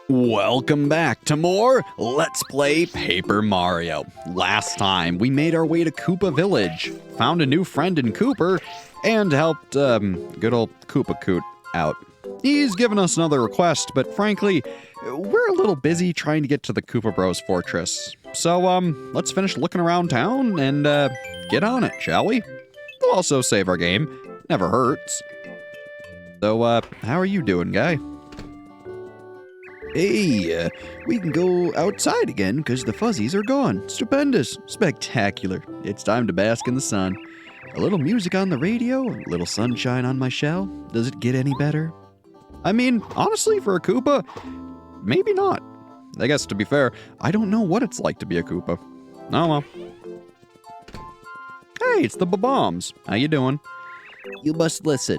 Welcome back to more Let's Play Paper Mario. Last time, we made our way to Koopa Village, found a new friend in Kooper, and helped, good old Koopa Coot out. He's given us another request, but frankly, we're a little busy trying to get to the Koopa Bros Fortress. So, let's finish looking around town and, get on it, shall we? We'll also save our game. Never hurts. So, how are you doing, guy? Hey, we can go outside again because the fuzzies are gone. Stupendous. Spectacular. It's time to bask in the sun. A little music on the radio, a little sunshine on my shell. Does it get any better? I mean, honestly, for a Koopa, maybe not. I guess, to be fair, I don't know what it's like to be a Koopa. Oh well. Hey, it's the Bombs. How you doing? You must listen.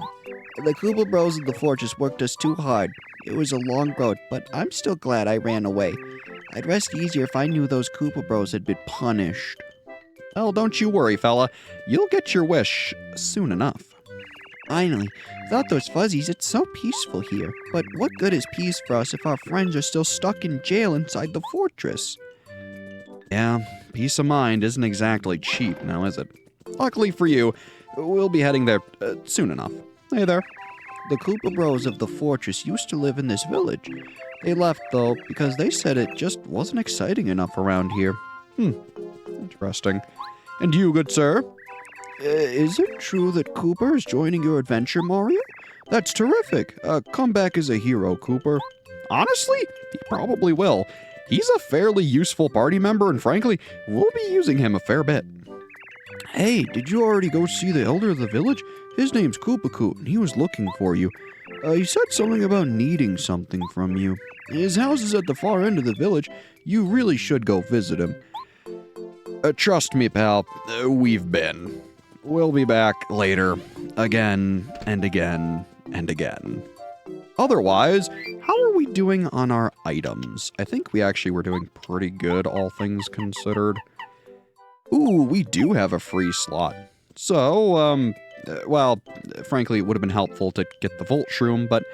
The Koopa Bros of the Fortress worked us too hard. It was a long road, but I'm still glad I ran away. I'd rest easier if I knew those Koopa Bros had been punished. Well, don't you worry, fella. You'll get your wish soon enough. Finally, without those fuzzies, it's so peaceful here. But what good is peace for us if our friends are still stuck in jail inside the fortress? Yeah, peace of mind isn't exactly cheap now, is it? Luckily for you, we'll be heading there soon enough. Hey there. The Koopa Bros of the fortress used to live in this village. They left, though, because they said it just wasn't exciting enough around here. Interesting. And you, good sir? Is it true that Kooper is joining your adventure, Mario? That's terrific. Come back as a hero, Kooper. Honestly, he probably will. He's a fairly useful party member, and frankly, we'll be using him a fair bit. Hey, did you already go see the elder of the village? His name's Koopa Coot, and he was looking for you. He said something about needing something from you. His house is at the far end of the village. You really should go visit him. Trust me, pal, we've been. We'll be back later, again and again and again. Otherwise, how are we doing on our items? I think we actually were doing pretty good, all things considered. Ooh, we do have a free slot. So, well, frankly, it would have been helpful to get the Volt Shroom, but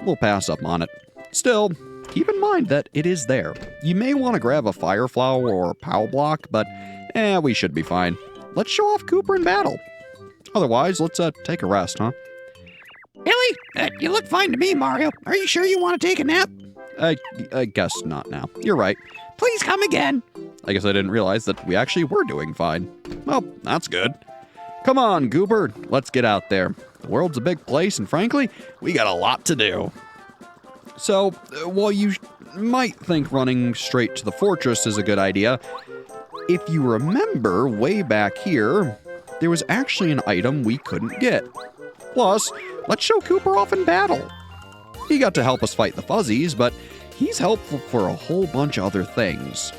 we'll pass up on it. Still, keep in mind that it is there. You may want to grab a Fire Flower or a Pow Block, but we should be fine. Let's show off Kooper in battle. Otherwise, let's take a rest, huh? Really? You look fine to me, Mario. Are you sure you want to take a nap? I guess not now. You're right. Please come again. I guess I didn't realize that we actually were doing fine. Well, that's good. Come on, Kooper. Let's get out there. The world's a big place, and frankly, we got a lot to do. So, while you might think running straight to the fortress is a good idea, if you remember way back here, there was actually an item we couldn't get. Plus, let's show Kooper off in battle. He got to help us fight the fuzzies, but he's helpful for a whole bunch of other things.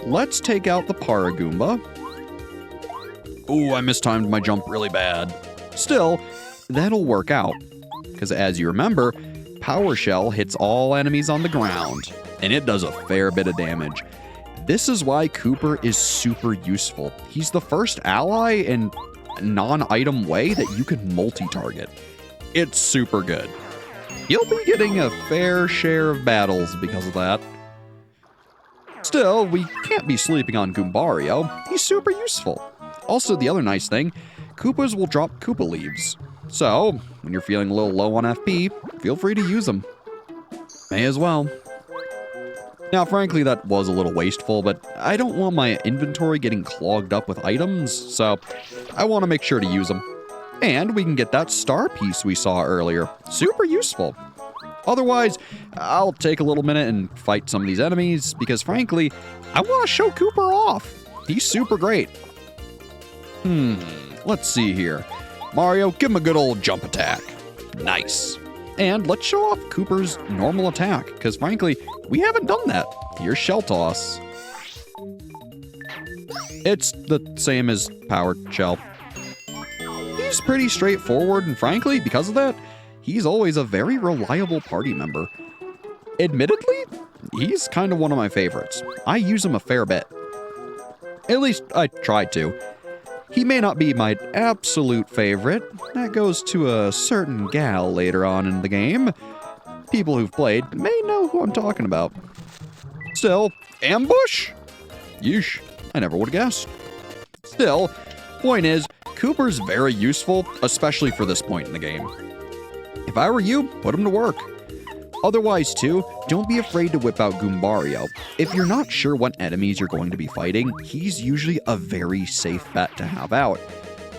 Let's take out the Paragoomba. Ooh, I mistimed my jump really bad. Still, that'll work out. Because as you remember, Power Shell hits all enemies on the ground, and it does a fair bit of damage. This is why Kooper is super useful. He's the first ally in non-item way that you can multi-target. It's super good. You'll be getting a fair share of battles because of that. Still, we can't be sleeping on Goombario. He's super useful. Also, the other nice thing, Koopas will drop Koopa leaves. So, when you're feeling a little low on FP, feel free to use them. May as well. Now, frankly, that was a little wasteful, but I don't want my inventory getting clogged up with items, so I want to make sure to use them. And we can get that star piece we saw earlier. Super useful. Otherwise, I'll take a little minute and fight some of these enemies, because frankly, I want to show Kooper off. He's super great. Let's see here. Mario, give him a good old jump attack. Nice. And let's show off Kooper's normal attack, because frankly, we haven't done that. Here's Shell Toss. It's the same as Power Shell. He's pretty straightforward, and frankly, because of that, he's always a very reliable party member. Admittedly, he's kind of one of my favorites. I use him a fair bit. At least, I try to. He may not be my absolute favorite. That goes to a certain gal later on in the game. people who've played may know who I'm talking about. Still, ambush? Yeesh, I never would have guessed. Still, point is, Kooper's very useful, especially for this point in the game. If I were you, put him to work. Otherwise, too, don't be afraid to whip out Goombario. If you're not sure what enemies you're going to be fighting, he's usually a very safe bet to have out,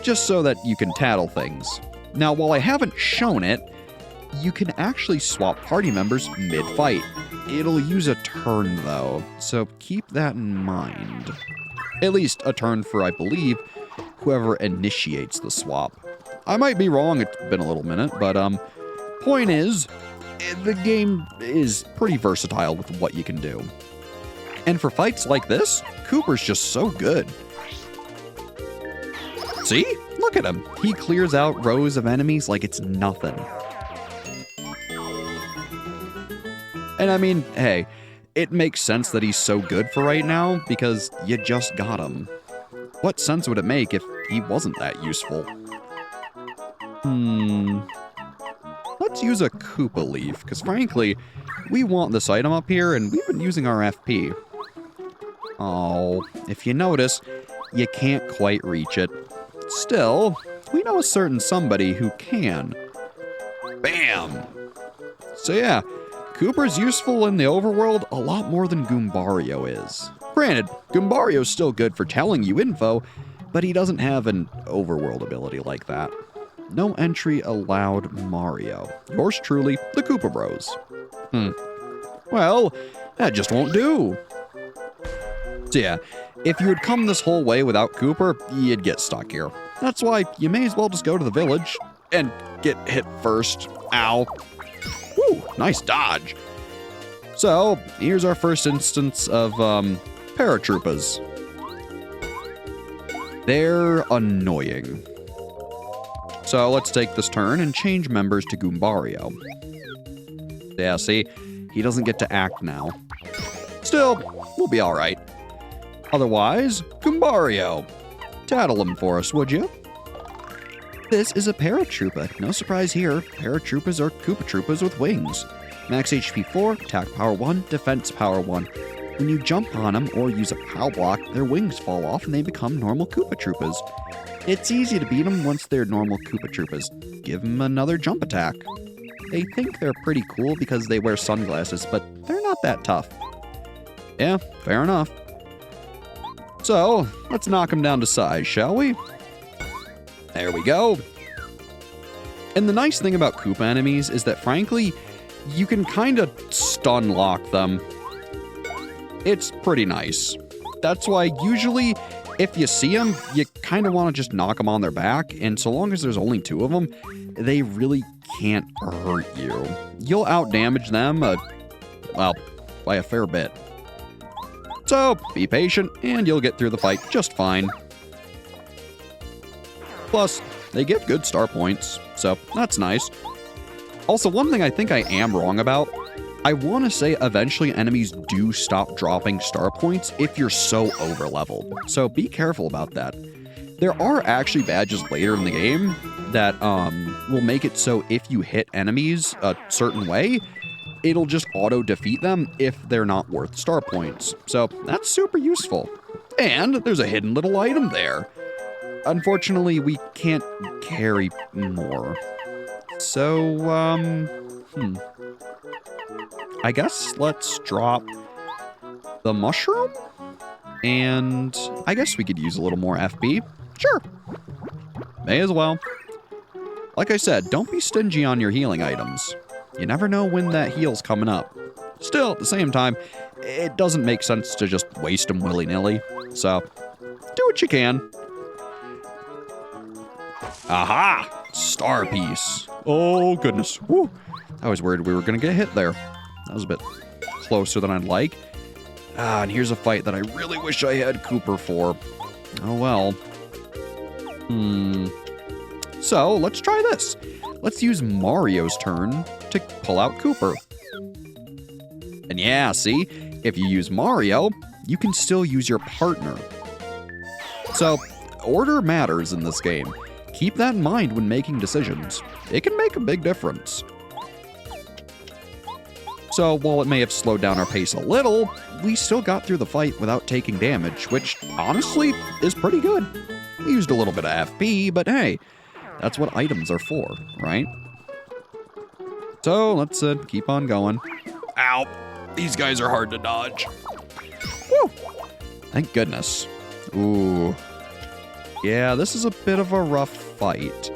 just so that you can tattle things. Now, while I haven't shown it, you can actually swap party members mid-fight. It'll use a turn, though, so keep that in mind. At least a turn for, I believe, whoever initiates the swap. I might be wrong, it's been a little minute, but point is, the game is pretty versatile with what you can do. And for fights like this, Kooper's just so good. See? Look at him. He clears out rows of enemies like it's nothing. And I mean, hey, it makes sense that he's so good for right now because you just got him. What sense would it make if he wasn't that useful? Let's use a Koopa leaf, because frankly, we want this item up here, and we've been using our FP. Oh, if you notice, you can't quite reach it. Still, we know a certain somebody who can. Bam! So yeah, Kooper's useful in the overworld a lot more than Goombario is. Granted, Goombario's still good for telling you info, but he doesn't have an overworld ability like that. No entry allowed, Mario. Yours truly, the Koopa Bros. Well, that just won't do. So yeah, if you had come this whole way without Kooper, you'd get stuck here. That's why you may as well just go to the village and get hit first. Ow. Woo, nice dodge. So, here's our first instance of, paratroopers. They're annoying. So let's take this turn and change members to Goombario. Yeah, see? He doesn't get to act now. Still, we'll be alright. Otherwise, Goombario. Tattle him for us, would you? This is a paratrooper. No surprise here. Paratroopers are Koopa Troopers with wings. Max HP 4, attack power 1, defense power 1. When you jump on them or use a POW block, their wings fall off and they become normal Koopa Troopers. It's easy to beat them once they're normal Koopa Troopers. Give them another jump attack. They think they're pretty cool because they wear sunglasses, but they're not that tough. Yeah, fair enough. So, let's knock them down to size, shall we? There we go. And the nice thing about Koopa enemies is that, frankly, you can kind of stun lock them. It's pretty nice. That's why usually, if you see them, you kind of want to just knock them on their back, and so long as there's only 2 of them, they really can't hurt you. You'll outdamage them, well, by a fair bit. So, be patient, and you'll get through the fight just fine. Plus, they give good star points, so that's nice. Also, one thing I think I am wrong about, I want to say eventually enemies do stop dropping star points if you're so over-leveled, so be careful about that. There are actually badges later in the game that will make it so if you hit enemies a certain way, it'll just auto-defeat them if they're not worth star points. So that's super useful. And there's a hidden little item there. Unfortunately, we can't carry more. So, I guess let's drop the mushroom, and I guess we could use a little more FP. Sure. May as well. Like I said, don't be stingy on your healing items. You never know when that heal's coming up. Still, at the same time, it doesn't make sense to just waste them willy-nilly. So, do what you can. Aha! Star piece. Oh, goodness. Woo. I was worried we were going to get hit there. That was a bit closer than I'd like. Ah, and here's a fight that I really wish I had Kooper for. Oh, well. So, let's try this. Let's use Mario's turn to pull out Kooper. And yeah, see? If you use Mario, you can still use your partner. So, order matters in this game. Keep that in mind when making decisions. It can make a big difference. So while it may have slowed down our pace a little, we still got through the fight without taking damage, which honestly is pretty good. We used a little bit of FP, but hey, that's what items are for, right? So let's keep on going. Ow! These guys are hard to dodge. Woo! Thank goodness. Ooh. Yeah, this is a bit of a rough fight.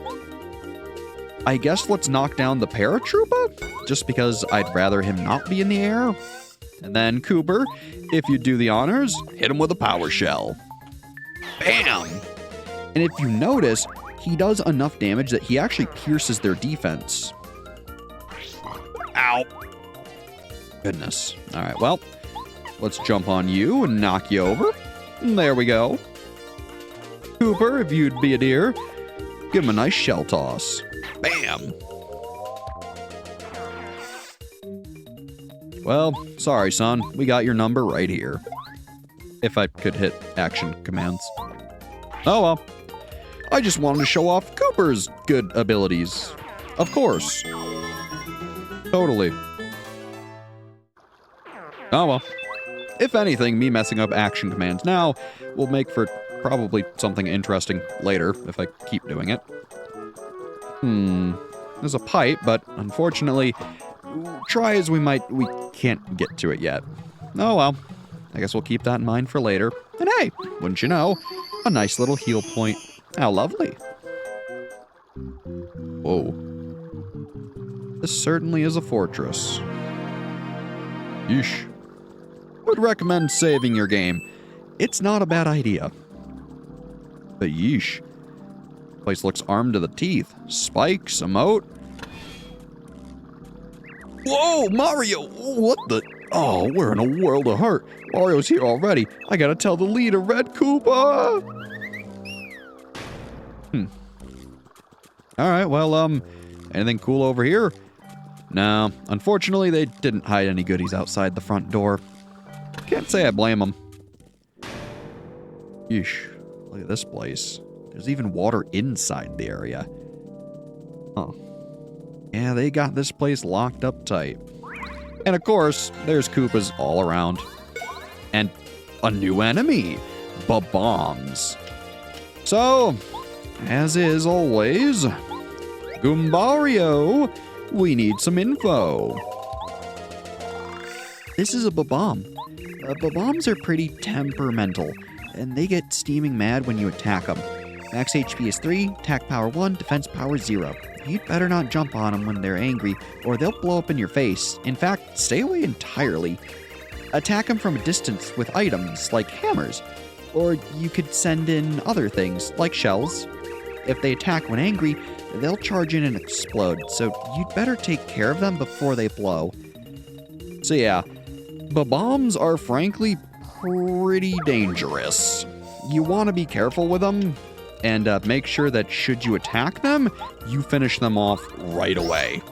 I guess let's knock down the paratrooper, just because I'd rather him not be in the air. And then Kooper, if you do the honors, hit him with a power shell. Bam! And if you notice, he does enough damage that he actually pierces their defense. Ow! Goodness. All right, well, let's jump on you and knock you over. There we go. Kooper, if you'd be a dear, give him a nice shell toss. Bam! Well, sorry, son. We got your number right here. If I could hit action commands. Oh well. I just wanted to show off Kooper's good abilities. Of course. Totally. Oh well. If anything, me messing up action commands now will make for probably something interesting later if I keep doing it. There's a pipe, but unfortunately, try as we might, we can't get to it yet. Oh well. I guess we'll keep that in mind for later. And hey, wouldn't you know, a nice little heal point. How lovely. Whoa. This certainly is a fortress. Yeesh. Would recommend saving your game. It's not a bad idea. But yeesh. Place looks armed to the teeth. Spikes, emote. Whoa, Mario! What the? Oh, we're in a world of hurt. Mario's here already. I gotta tell the leader, Red Koopa! Alright, well, anything cool over here? No, unfortunately, they didn't hide any goodies outside the front door. Can't say I blame them. Yeesh, look at this place. There's even water inside the area. Huh. Yeah, they got this place locked up tight. And of course, there's Koopas all around. And a new enemy, Bombs. So, as is always, Goombario, we need some info. This is a Bomb. Bombs are pretty temperamental, and they get steaming mad when you attack them. Max HP is 3, attack power 1, defense power 0. You'd better not jump on them when they're angry, or they'll blow up in your face. In fact, stay away entirely. Attack them from a distance with items, like hammers. Or you could send in other things, like shells. If they attack when angry, they'll charge in and explode, so you'd better take care of them before they blow. So yeah, bombs are frankly pretty dangerous. You want to be careful with them, and make sure that should you attack them, you finish them off right away.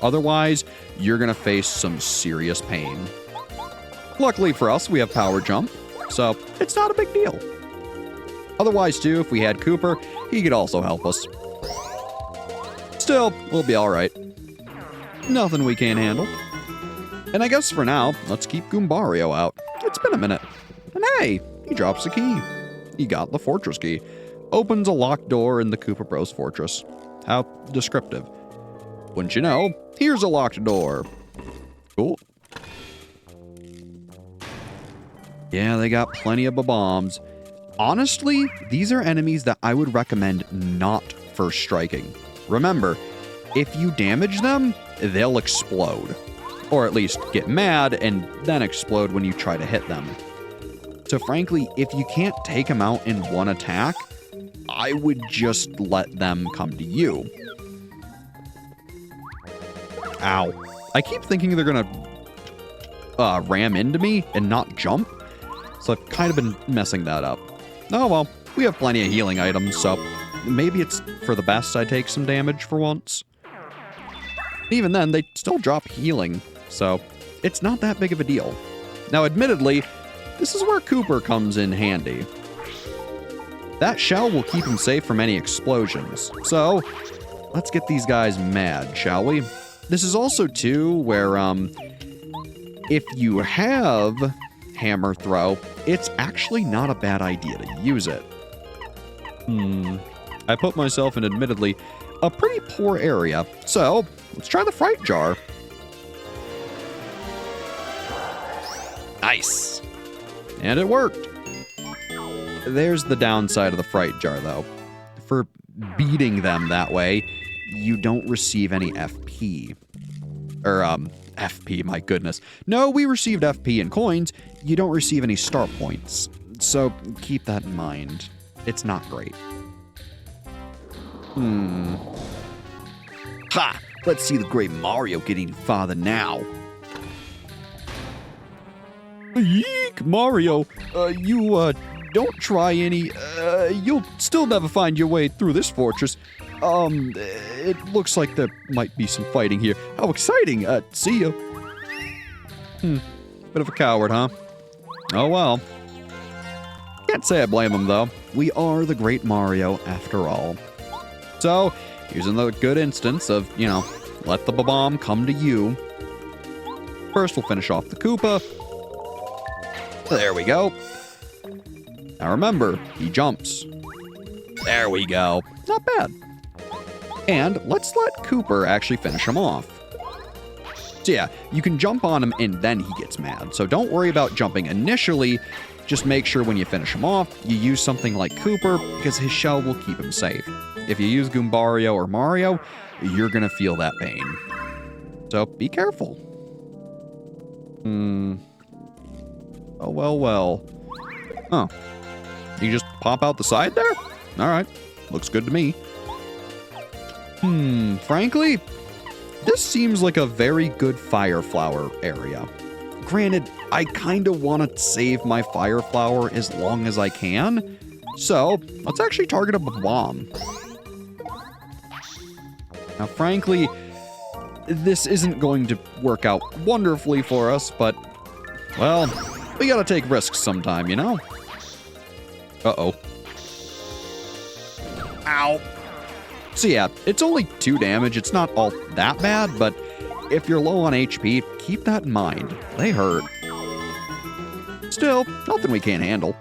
Otherwise, you're going to face some serious pain. Luckily for us, we have power jump, so it's not a big deal. Otherwise, too, if we had Kooper, he could also help us. Still, we'll be alright. Nothing we can't handle. And I guess for now, let's keep Goombario out. It's been a minute. And hey, he drops a key. He got the fortress key. Opens a locked door in the Koopa Bros fortress. How descriptive. Wouldn't you know, here's a locked door. Cool. Yeah, they got plenty of bombs. Honestly, these are enemies that I would recommend not first striking. Remember, if you damage them, they'll explode. Or at least get mad and then explode when you try to hit them. So frankly, if you can't take them out in one attack, I would just let them come to you. Ow. I keep thinking they're gonna ram into me and not jump, so I've kind of been messing that up. Oh well, we have plenty of healing items, so maybe it's for the best I take some damage for once. Even then, they still drop healing, so it's not that big of a deal. Now admittedly, this is where Kooper comes in handy. That shell will keep him safe from any explosions. So, let's get these guys mad, shall we? This is also, too, where, If you have hammer throw, it's actually not a bad idea to use it. I put myself in admittedly a pretty poor area, so let's try the fright jar. Nice. And it worked. There's the downside of the fright jar, though. For beating them that way, you don't receive any FP. Or, FP, my goodness. No, we received FP and coins. You don't receive any star points. So keep that in mind. It's not great. Ha! Let's see the great Mario get even farther now. Yeek, Mario. You don't try any. You'll still never find your way through this fortress. It looks like there might be some fighting here. How exciting! See you. Bit of a coward, huh? Oh well. Can't say I blame him, though. We are the great Mario, after all. So, using the good instance of, let the bomb come to you. First, we'll finish off the Koopa. There we go. Now remember, he jumps. There we go. Not bad. And let's let Kooper actually finish him off. So yeah, you can jump on him and then he gets mad. So don't worry about jumping initially. Just make sure when you finish him off, you use something like Kooper because his shell will keep him safe. If you use Goombario or Mario, you're going to feel that pain. So be careful. Oh, well. Oh. You just pop out the side there? All right. Looks good to me. Frankly, this seems like a very good fire flower area. Granted, I kind of want to save my fire flower as long as I can. So, let's actually target a bomb. Now, frankly, this isn't going to work out wonderfully for us, but, well, we gotta take risks sometime, you know? Uh-oh. Ow. So yeah, it's only 2 damage. It's not all that bad, but if you're low on HP, keep that in mind. They hurt. Still, nothing we can't handle.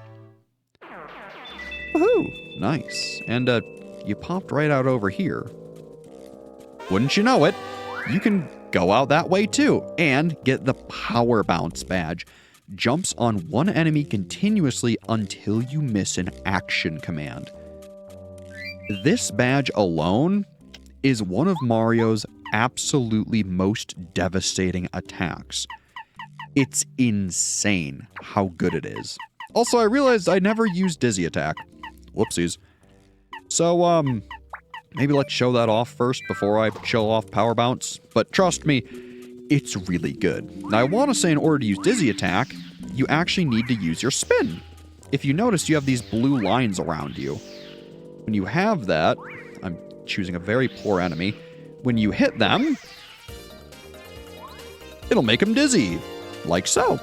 Woohoo! Nice. And, you popped right out over here. Wouldn't you know it, you can go out that way too, and get the Power Bounce badge. Jumps on one enemy continuously until you miss an action command. This badge alone is one of Mario's absolutely most devastating attacks. It's insane how good it is. Also, I realized I never used Dizzy Attack. Whoopsies. So, maybe let's show that off first before I show off Power Bounce. But trust me, it's really good. Now, I want to say in order to use Dizzy Attack, you actually need to use your spin. If you notice, you have these blue lines around you. When you have that, I'm choosing a very poor enemy. When you hit them, it'll make them dizzy, like so.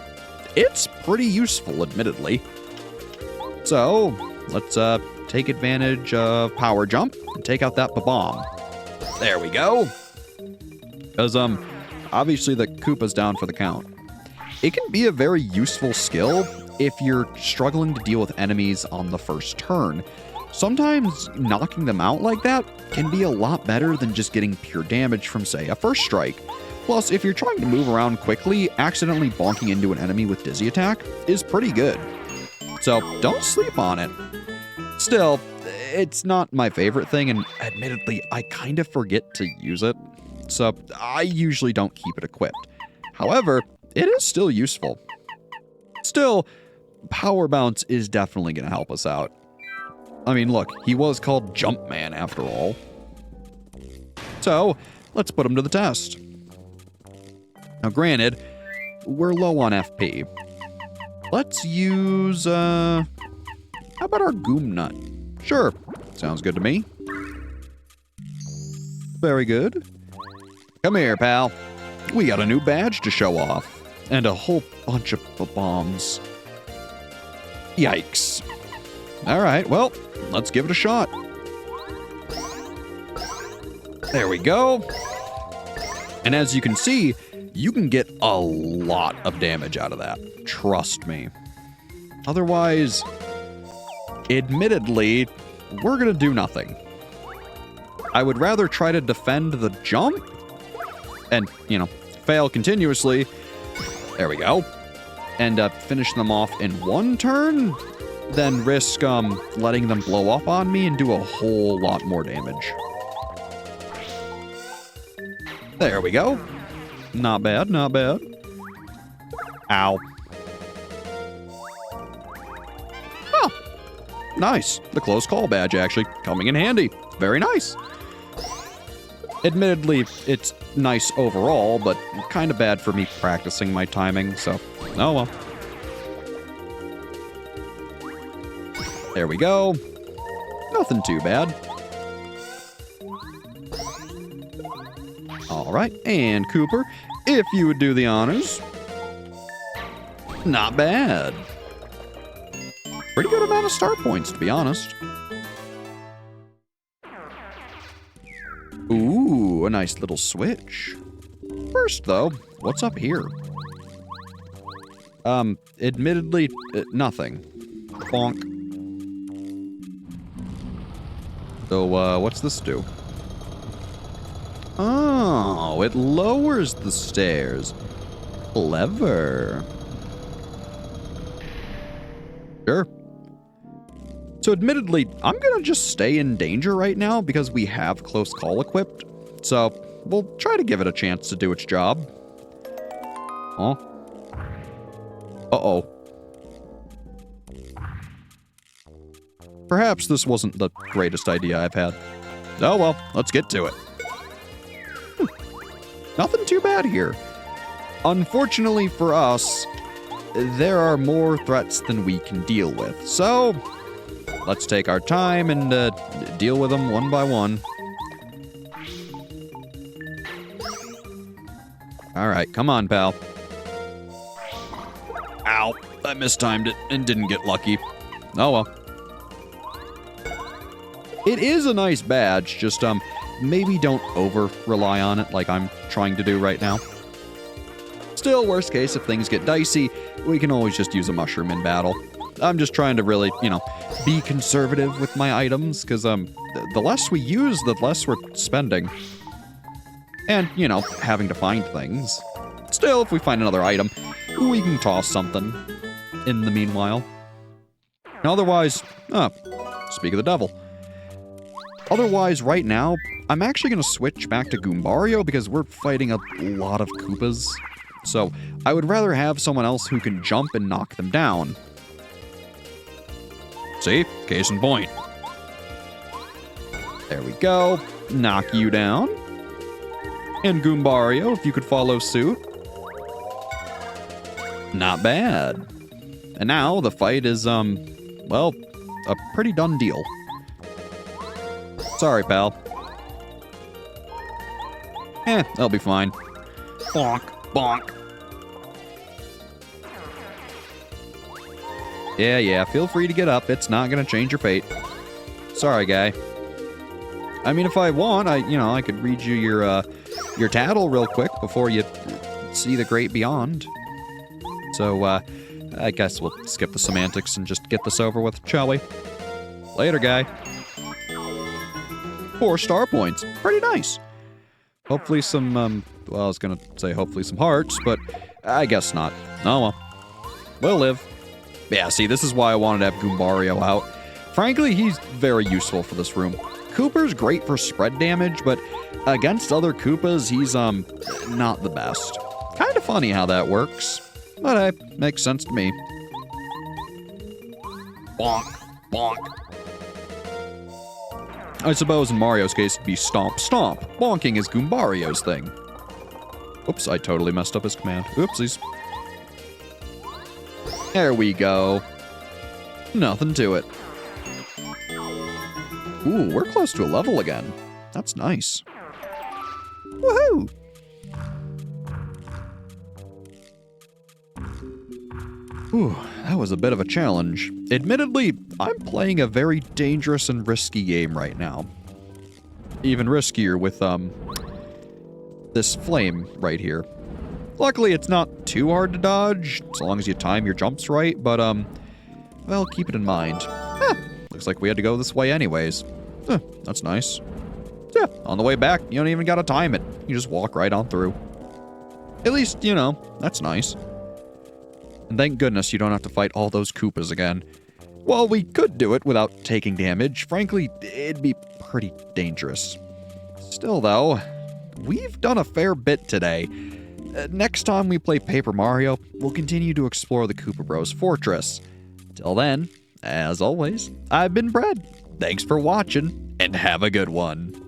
It's pretty useful, admittedly. So, let's take advantage of Power Jump and take out that bomb. There we go. Because, obviously the Koopa's down for the count. It can be a very useful skill if you're struggling to deal with enemies on the first turn. Sometimes knocking them out like that can be a lot better than just getting pure damage from, say, a first strike. Plus, if you're trying to move around quickly, accidentally bonking into an enemy with Dizzy Attack is pretty good. So, don't sleep on it. Still, it's not my favorite thing, and admittedly, I kind of forget to use it. So, I usually don't keep it equipped. However, it is still useful. Still, Power Bounce is definitely going to help us out. I mean, look, he was called Jumpman after all. So, let's put him to the test. Now, granted, we're low on FP. Let's use, how about our Goom Nut? Sure, sounds good to me. Very good. Come here, pal. We got a new badge to show off. And a whole bunch of bombs. Yikes. Alright, well, let's give it a shot. There we go. And as you can see, you can get a lot of damage out of that. Trust me. Otherwise, admittedly, we're gonna do nothing. I would rather try to defend the jump and, you know, fail continuously. There we go. And finish them off in one turn than risk letting them blow up on me and do a whole lot more damage. There we go. Not bad, not bad. Ow. Oh, nice. The close call badge actually coming in handy. Very nice. Admittedly, it's nice overall, but kind of bad for me practicing my timing, so oh well. There we go. Nothing too bad. All right, and Kooper, if you would do the honors. Not bad. Pretty good amount of star points, to be honest. Ooh, a nice little switch. First, though, what's up here? Admittedly, nothing. Bonk. So, what's this do? Oh, it lowers the stairs. Clever. Sure. So admittedly, I'm gonna just stay in danger right now because we have close call equipped. So we'll try to give it a chance to do its job. Huh? Uh-oh. Perhaps this wasn't the greatest idea I've had. Oh well, let's get to it. Nothing too bad here. Unfortunately for us, there are more threats than we can deal with. So, let's take our time and deal with them one by one. All right, come on, pal. Ow, I mistimed it and didn't get lucky. Oh well. It is a nice badge, just maybe don't over-rely on it like I'm trying to do right now. Still, worst case, if things get dicey, we can always just use a mushroom in battle. I'm just trying to really, you know, be conservative with my items, because the less we use, the less we're spending. And, you know, having to find things. Still, if we find another item, we can toss something in the meanwhile. Otherwise, speak of the devil. Otherwise, right now, I'm actually going to switch back to Goombario because we're fighting a lot of Koopas. So, I would rather have someone else who can jump and knock them down. See? Case in point. There we go. Knock you down. And Goombario, if you could follow suit. Not bad. And now the fight is, well, a pretty done deal. Sorry, pal. That'll be fine. Bonk, bonk. Yeah, feel free to get up. It's not gonna change your fate. Sorry, guy. I mean, if I want, I could read you your tattle real quick before you see the great beyond. So, I guess we'll skip the semantics and just get this over with, shall we? Later, guy. 4 star points. Pretty nice. Hopefully some, well, I was gonna say hopefully some hearts, but I guess not. Oh well. We'll live. Yeah, see, this is why I wanted to have Goombario out. Frankly, he's very useful for this room. Kooper's great for spread damage, but against other Koopas, he's, not the best. Kind of funny how that works, but makes sense to me. Bonk, bonk. I suppose in Mario's case, it'd be stomp, stomp. Bonking is Goombario's thing. Oops, I totally messed up his command. Oopsies. There we go. Nothing to it. Ooh, we're close to a level again. That's nice. Woohoo! Ooh, that was a bit of a challenge. Admittedly, I'm playing a very dangerous and risky game right now. Even riskier with, this flame right here. Luckily, it's not too hard to dodge, as long as you time your jumps right, but, well, keep it in mind. Looks like we had to go this way anyways. That's nice. Yeah, on the way back, you don't even gotta time it. You just walk right on through. At least, you know, that's nice. And thank goodness you don't have to fight all those Koopas again. Well, we could do it without taking damage. Frankly, it'd be pretty dangerous. Still, though, we've done a fair bit today. Next time we play Paper Mario, we'll continue to explore the Koopa Bros fortress. Till then, as always, I've been Brad. Thanks for watching, and have a good one.